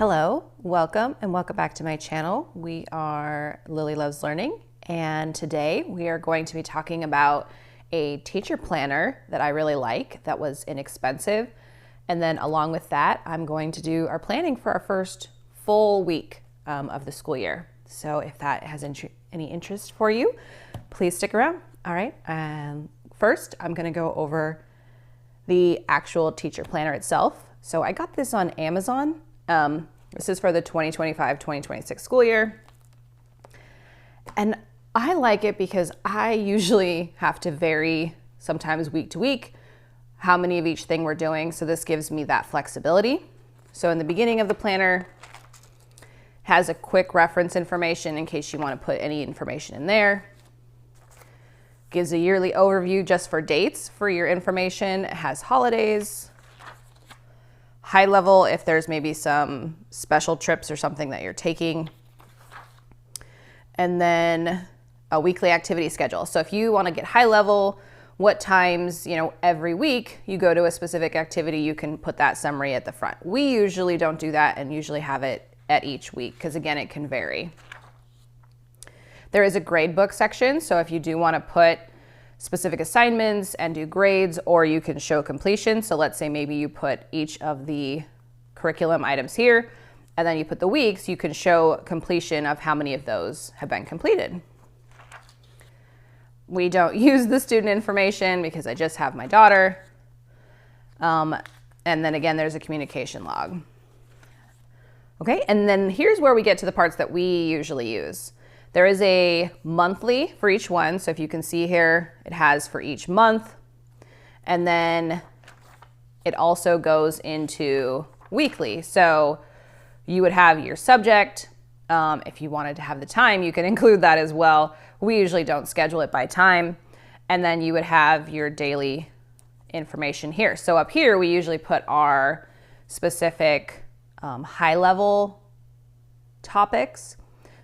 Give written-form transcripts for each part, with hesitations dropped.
Hello, welcome back to my channel. We are Lily Loves Learning, and today we are going to be talking about a teacher planner that I really like that was inexpensive. And then along with that, I'm going to do our planning for our first full week of the school year. So if that has any interest for you, please stick around. All right, first I'm gonna go over the actual teacher planner itself. So I got this on Amazon. This is for the 2025-2026 school year. And I like it because I usually have to vary sometimes week to week how many of each thing we're doing. So this gives me that flexibility. So in the beginning of the planner has a quick reference information in case you want to put any information in there. Gives a yearly overview just for dates for your information. It has holidays. High level if there's maybe some special trips or something that you're taking. And then a weekly activity schedule. So if you want to get high level, what times, every week you go to a specific activity, you can put that summary at the front. We usually don't do that and usually have it at each week because again, it can vary. There is a grade book section. So if you do want to put specific assignments and do grades, or you can show completion. So let's say maybe you put each of the curriculum items here, and then you put the weeks, you can show completion of how many of those have been completed. We don't use the student information because I just have my daughter. And then again, there's a communication log. Okay, and then here's where we get to the parts that we usually use. There is a monthly for each one. So if you can see here, it has for each month. And then it also goes into weekly. So you would have your subject. If you wanted to have the time, you can include that as well. We usually don't schedule it by time. And then you would have your daily information here. So up here, we usually put our specific high level topics.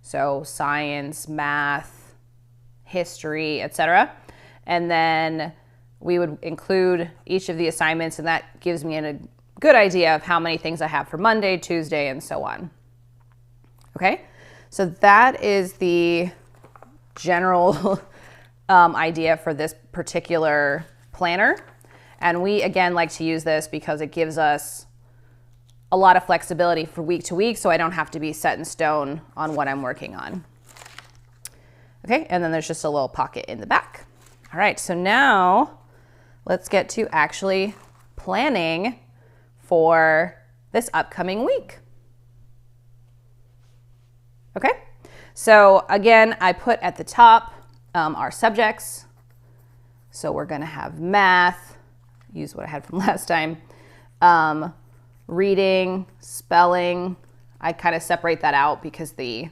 So science, math, history, etc. And then we would include each of the assignments, and that gives me a good idea of how many things I have for Monday, Tuesday, and so on. Okay, so that is the general idea for this particular planner. And we, again, like to use this because it gives us a lot of flexibility for week to week, so I don't have to be set in stone on what I'm working on. Okay, and then there's just a little pocket in the back. All right, so now let's get to actually planning for this upcoming week. Okay, so again, I put at the top our subjects. So we're gonna have math, use what I had from last time. Reading, spelling, I kind of separate that out because if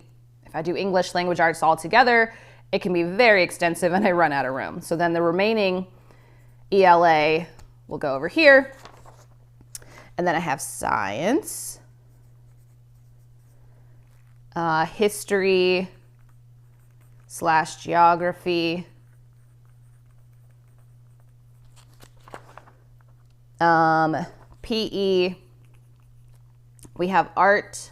I do English language arts all together, it can be very extensive and I run out of room. So then the remaining ELA will go over here. And then I have science, history / geography, PE, we have art,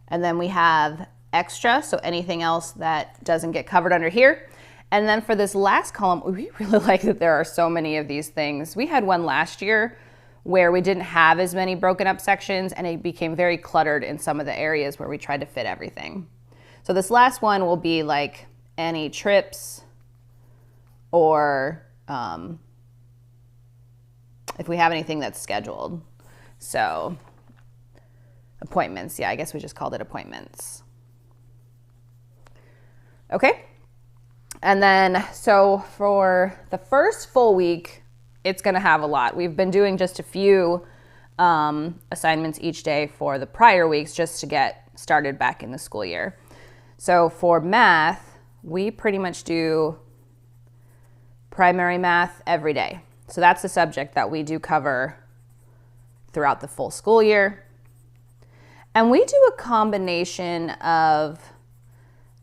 and then we have extra, so anything else that doesn't get covered under here. And then for this last column, we really like that there are so many of these things. We had one last year where we didn't have as many broken up sections and it became very cluttered in some of the areas where we tried to fit everything. So this last one will be like any trips or if we have anything that's scheduled. So appointments, yeah, I guess we just called it appointments. Okay, and then so for the first full week, it's gonna have a lot. We've been doing just a few assignments each day for the prior weeks just to get started back in the school year. So for math, we pretty much do primary math every day. So that's the subject that we do cover throughout the full school year. And we do a combination of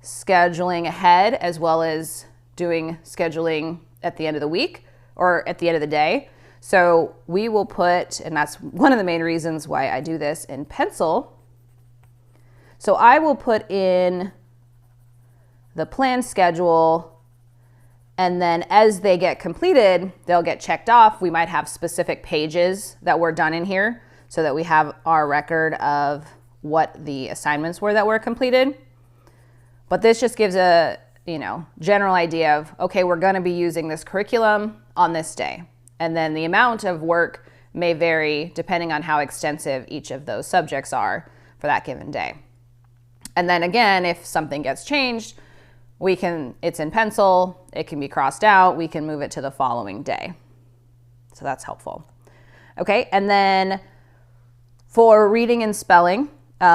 scheduling ahead as well as doing scheduling at the end of the week or at the end of the day. So we will put, and that's one of the main reasons why I do this in pencil. So I will put in the plan schedule, and then as they get completed, they'll get checked off. We might have specific pages that were done in here so that we have our record of what the assignments were that were completed. But this just gives a, general idea of, okay, we're going to be using this curriculum on this day. And then the amount of work may vary depending on how extensive each of those subjects are for that given day. And then again, if something gets changed, it's in pencil, it can be crossed out, we can move it to the following day. So that's helpful. Okay, and then for reading and spelling,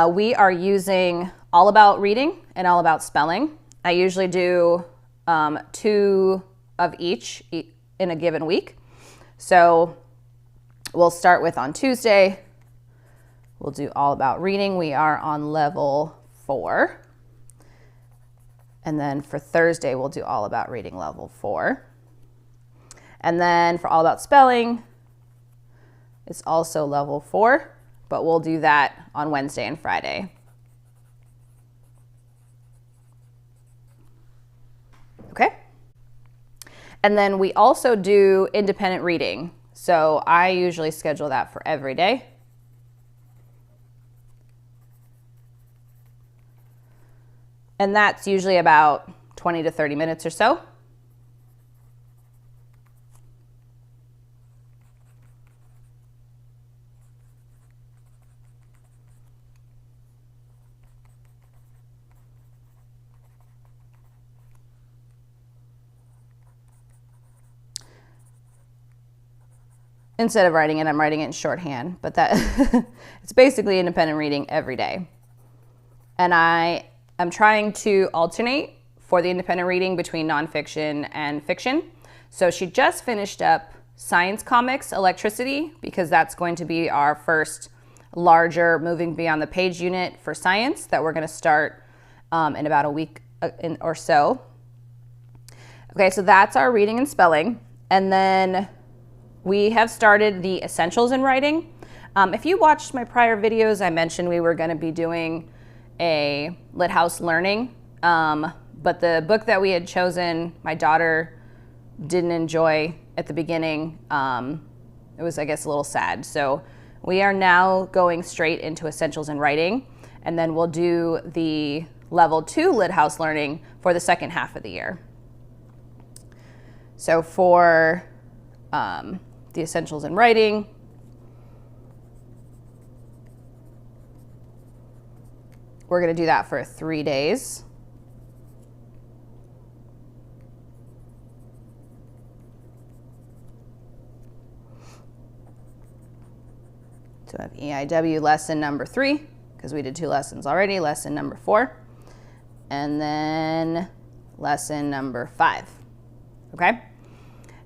we are using All About Reading and All About Spelling. I usually do 2 of each in a given week. So we'll start with on Tuesday, we'll do All About Reading. We are on level 4. And then for Thursday, we'll do All About Reading level 4. And then for All About Spelling, it's also level 4, but we'll do that on Wednesday and Friday. Okay. And then we also do independent reading. So I usually schedule that for every day. And that's usually about 20 to 30 minutes or so. Instead of writing it, I'm writing it in shorthand, but that it's basically independent reading every day. And I'm trying to alternate for the independent reading between nonfiction and fiction. So she just finished up Science Comics Electricity, because that's going to be our first larger moving beyond the page unit for science that we're going to start in about a week or so. Okay, so that's our reading and spelling. And then we have started the Essentials in Writing. If you watched my prior videos, I mentioned we were going to be doing a Lit House Learning, but the book that we had chosen, my daughter didn't enjoy at the beginning. It was, I guess, a little sad. So we are now going straight into Essentials in Writing, and then we'll do the level 2 Lit House Learning for the second half of the year. So for the Essentials in Writing, we're going to do that for 3 days. So I have EIW lesson number 3, because we did 2 lessons already, lesson number 4, and then lesson number 5. Okay?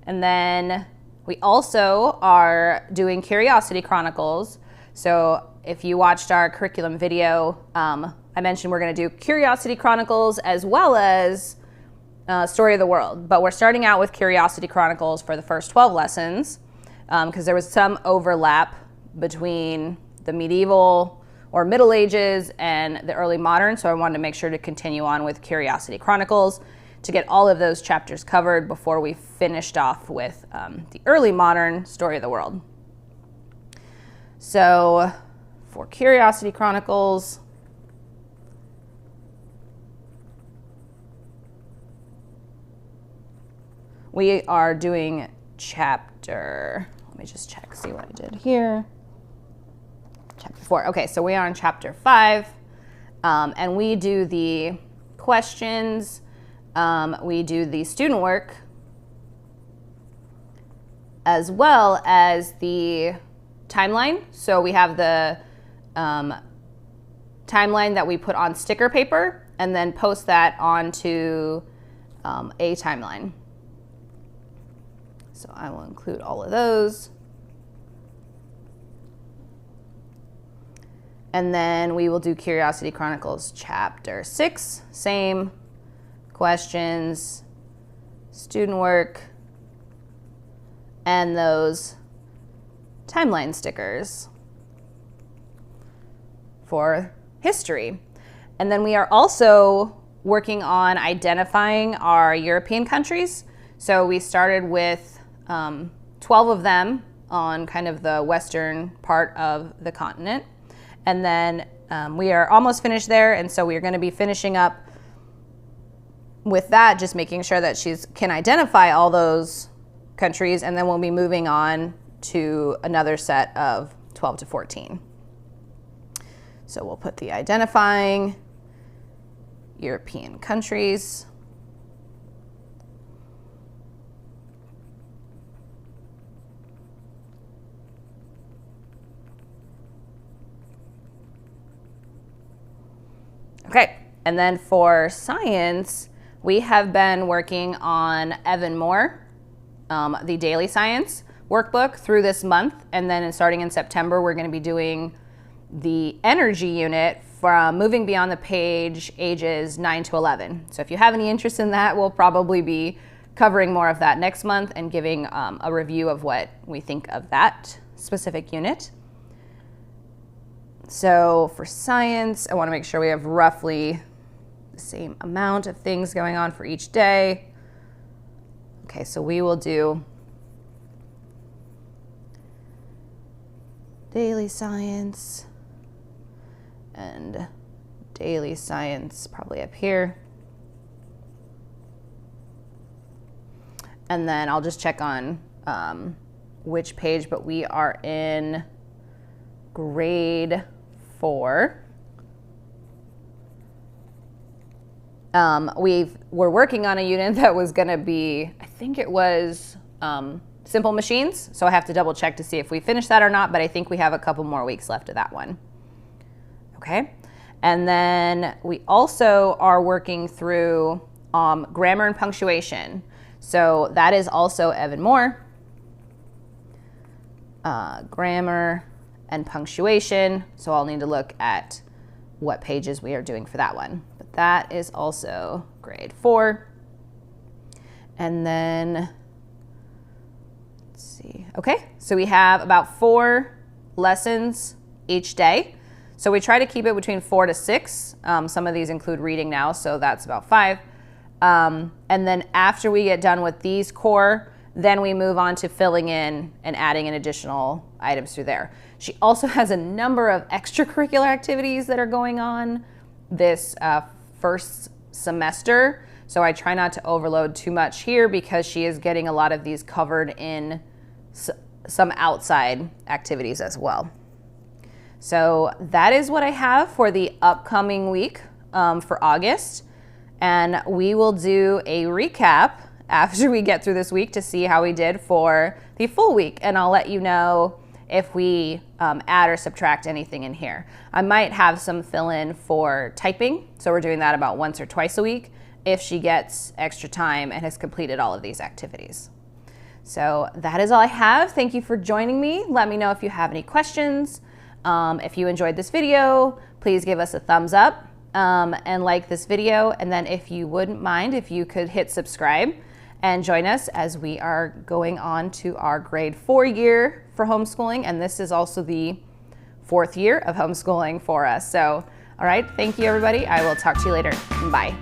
And then we also are doing Curiosity Chronicles. So if you watched our curriculum video, I mentioned we're going to do Curiosity Chronicles as well as Story of the World. But we're starting out with Curiosity Chronicles for the first 12 lessons because there was some overlap between the medieval or Middle Ages and the early modern. So I wanted to make sure to continue on with Curiosity Chronicles to get all of those chapters covered before we finished off with the early modern Story of the World. So for Curiosity Chronicles, we are doing chapter, let me just check, see what I did here. Chapter 4. Okay, so we are on chapter 5, and we do the questions. We do the student work as well as the timeline. So we have the timeline that we put on sticker paper and then post that onto a timeline. So I will include all of those. And then we will do Curiosity Chronicles chapter 6, same questions, student work, and those timeline stickers for history. And then we are also working on identifying our European countries. So we started with 12 of them on kind of the western part of the continent. And then we are almost finished there. And so we are going to be finishing up with that, just making sure that she can identify all those countries. And then we'll be moving on to another set of 12 to 14. So we'll put the identifying European countries. Okay, and then for science, we have been working on Evan Moore, the daily science workbook through this month. And then starting in September, we're going to be doing the energy unit from moving beyond the page ages 9 to 11. So if you have any interest in that, we'll probably be covering more of that next month and giving a review of what we think of that specific unit. So for science, I want to make sure we have roughly the same amount of things going on for each day. Okay, so we will do daily science and daily science probably up here. And then I'll just check on which page, but we are in grade 4. We're working on a unit that was going to be, I think it was simple machines. So I have to double check to see if we finished that or not, but I think we have a couple more weeks left of that one. Okay. And then we also are working through grammar and punctuation. So that is also Evan Moore. Grammar and punctuation. So I'll need to look at what pages we are doing for that one. But that is also grade 4. And then, let's see. Okay, so we have about 4 lessons each day. So we try to keep it between 4 to 6. Some of these include reading now, so that's about 5. And then after we get done with these core, then we move on to filling in and adding in additional items through there. She also has a number of extracurricular activities that are going on this first semester. So I try not to overload too much here because she is getting a lot of these covered in some outside activities as well. So that is what I have for the upcoming week for August. And we will do a recap after we get through this week to see how we did for the full week. And I'll let you know if we add or subtract anything in here. I might have some fill in for typing. So we're doing that about once or twice a week if she gets extra time and has completed all of these activities. So that is all I have. Thank you for joining me. Let me know if you have any questions. If you enjoyed this video, please give us a thumbs up and like this video. And then if you wouldn't mind, if you could hit subscribe and join us as we are going on to our grade 4 year for homeschooling. And this is also the 4th year of homeschooling for us. So, all right, thank you everybody. I will talk to you later. Bye.